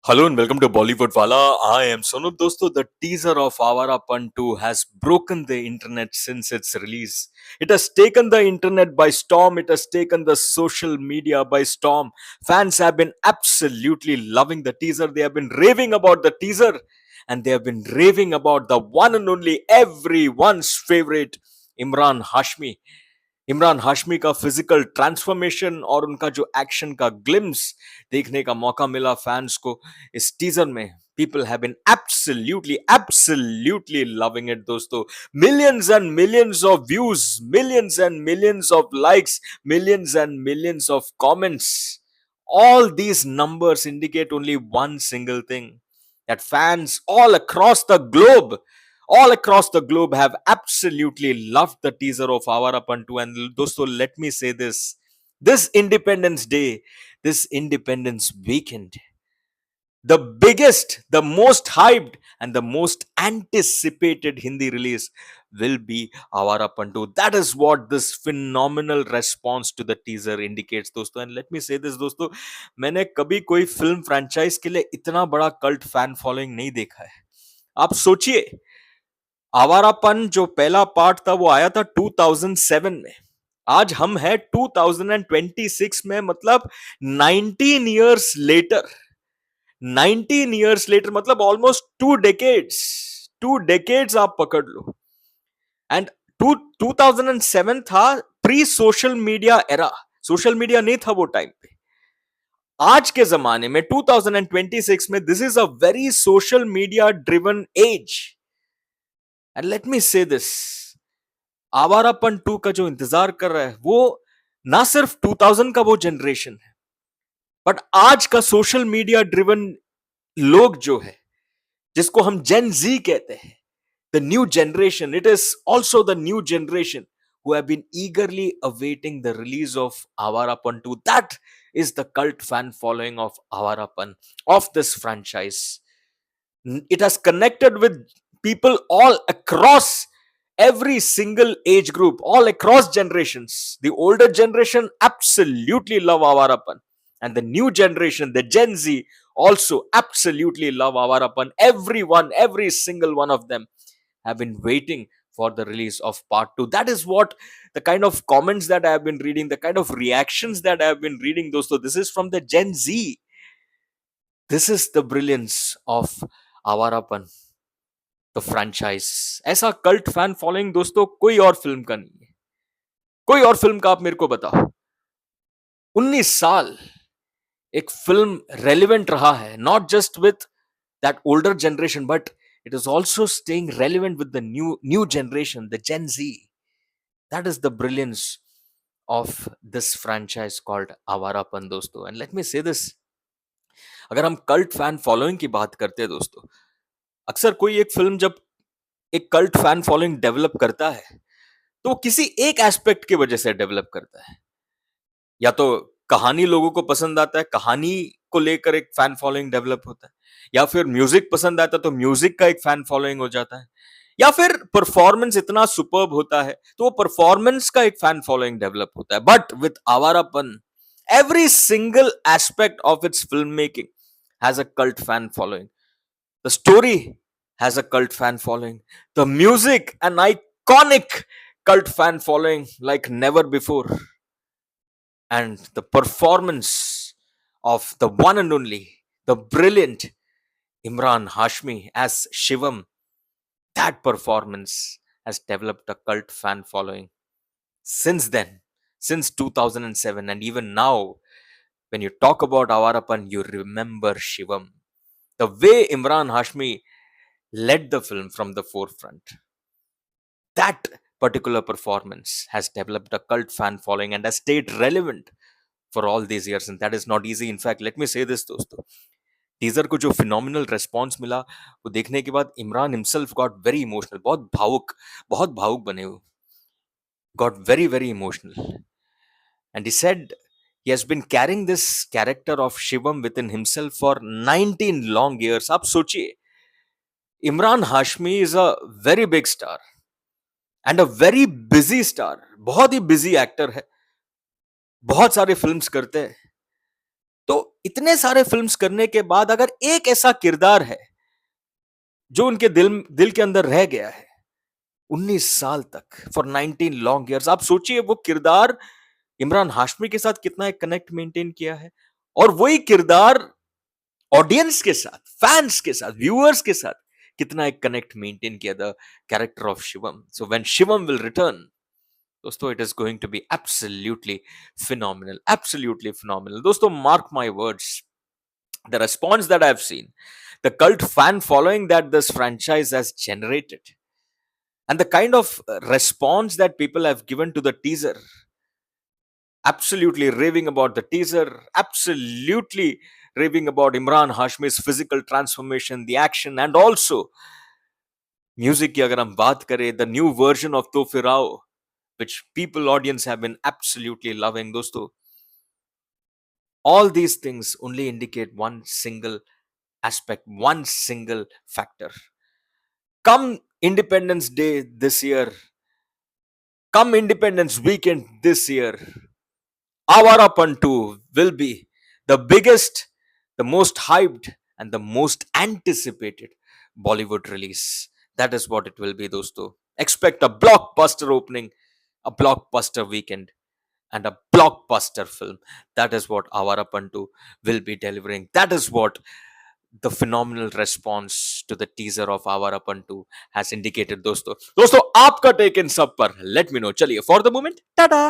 Hello and welcome to Bollywood Wala. I am Sonup. Dosto, the teaser of Avara Pan 2 has broken the internet since its release. It has taken the internet by storm. It has taken the social media by storm. Fans have been absolutely loving the teaser. They have been raving about the teaser. And they have been raving about the one and only everyone's favorite Imran Hashmi. Imran Hashmi का physical transformation और उनका जो action का glimpse देखने का मौका मिला fans को इस टीजर में people have been absolutely loving it दोस्तों millions and millions of views millions and millions of likes millions and millions of comments all these numbers indicate only one single thing that fans all across the globe have absolutely loved the teaser of Avarapan 2. And dosto, let me say this Independence Day, this Independence weekend, the biggest, the most hyped, and the most anticipated Hindi release will be Avarapan 2. That is what this phenomenal response to the teaser indicates, दोस्तों. And let me say this, दोस्तों, मैंने कभी कोई film franchise के लिए इतना बड़ा cult fan following नहीं देखा है. आप सोचिए, आवारापन जो पहला पार्ट था वो आया था 2007 में. आज हम हैं 2026 में, मतलब 19 इयर्स लेटर. 19 इयर्स लेटर मतलब ऑलमोस्ट 2 डेकेड्स आप पकड़ लो. एंड 2007 था pre social media era. Social media नहीं था वो टाइम पे. आज के जमाने में 2026 में this is a very social media driven age. And let me say this, Awarapan 2 का जो इंतजार कर रहा है वो ना सिर्फ 2000 का वो जनरेशन है, बट आज का सोशल मीडिया ड्रिवन लोग जो है, जिसको हम जेन जी कहते हैं, the new generation. It is also the new generation who have been eagerly awaiting the release of Avarapan 2. That is the cult fan following of Avarapan, of this franchise. It has connected with people all across every single age group, all across generations. The older generation absolutely love Avarapan, and the new generation, the Gen Z, also absolutely love Avarapan. Everyone, every single one of them have been waiting for the release of part 2. That is what the kind of comments that I have been reading, the kind of reactions that I have been reading, dosto. This is from the Gen Z. This is the brilliance of Avarapan, the franchise. ऐसा cult fan following दोस्तों कोई और film का नहीं है. कोई और film का आप मेरे को बताओ. 19 साल एक फिल्म रेलिवेंट रहा है, not just with that older generation, but it is also staying relevant with the new generation, the Gen Z. That is the brilliance of this franchise called Awarapan दोस्तों. And let me say this, अगर हम cult fan following की बात करते हैं दोस्तों, अक्सर कोई एक फिल्म जब एक कल्ट फैन फॉलोइंग डेवलप करता है तो वो किसी एक एस्पेक्ट की वजह से डेवलप करता है. या तो कहानी लोगों को पसंद आता है, कहानी को लेकर एक फैन फॉलोइंग डेवलप होता है, या फिर म्यूजिक पसंद आता है तो म्यूजिक का एक फैन फॉलोइंग हो जाता है, या फिर परफॉर्मेंस इतना सुपर्ब होता है तो वो परफॉर्मेंस का एक फैन फॉलोइंग डेवलप होता है. But with Awarapan, every single aspect of its filmmaking has a cult fan following. The story has a cult fan following. The music, an iconic cult fan following like never before. And the performance of the one and only, the brilliant Imran Hashmi as Shivam, that performance has developed a cult fan following since then, since 2007. And even now, when you talk about Avarapan, you remember Shivam. The way Imran Hashmi led the film from the forefront, that particular performance has developed a cult fan following and has stayed relevant for all these years. And that is not easy. In fact, let me say this दोस्तों, teaser को जो phenomenal response मिला वो देखने के बाद Imran himself got very emotional. बहुत भावुक बने वो. Got very emotional. And he said he has been carrying this character of Shivam within himself for 19 long years. आप सोचिए, Imran Hashmi is a very big star and a very busy star. बहुत ही busy actor है, बहुत सारे films करते हैं, तो इतने सारे फिल्म्स करने के बाद अगर एक ऐसा किरदार है जो उनके दिल दिल के अंदर रह गया है 19 साल तक, फॉर 19 लॉन्ग ईयर्स, आप सोचिए वो किरदार इमरान हाशमी के साथ कितना एक कनेक्ट मेंटेन किया है, और वही किरदार ऑडियंस के साथ, फैंस के साथ, व्यूअर्स के साथ कितना एक कनेक्ट मेंटेन किया, the character of Shivam. So when Shivam will return, दोस्तों, it is going to be absolutely phenomenal. दोस्तों, mark my words, the response that I've seen, the cult fan following that this franchise has generated, and the kind of response that people have given to the teaser, absolutely raving about the teaser, absolutely raving about Imran Hashmi's physical transformation, the action, and also music की अगर हम बात करें, the new version of तो फिर आओ, which people audience have been absolutely loving. दोस्तों, all these things only indicate one single aspect, one single factor. Come Independence Day this year, come Independence Weekend this year, Avarapan 2 will be the biggest, the most hyped, and the most anticipated Bollywood release. That is what it will be, dosto. Expect a blockbuster opening, a blockbuster weekend, and a blockbuster film. That is what Avarapan 2 will be delivering. That is what the phenomenal response to the teaser of Avarapan 2 has indicated, दोस्तों. दोस्तों, आपका take इन सब पर let me know. चलिए, for the moment, Tata.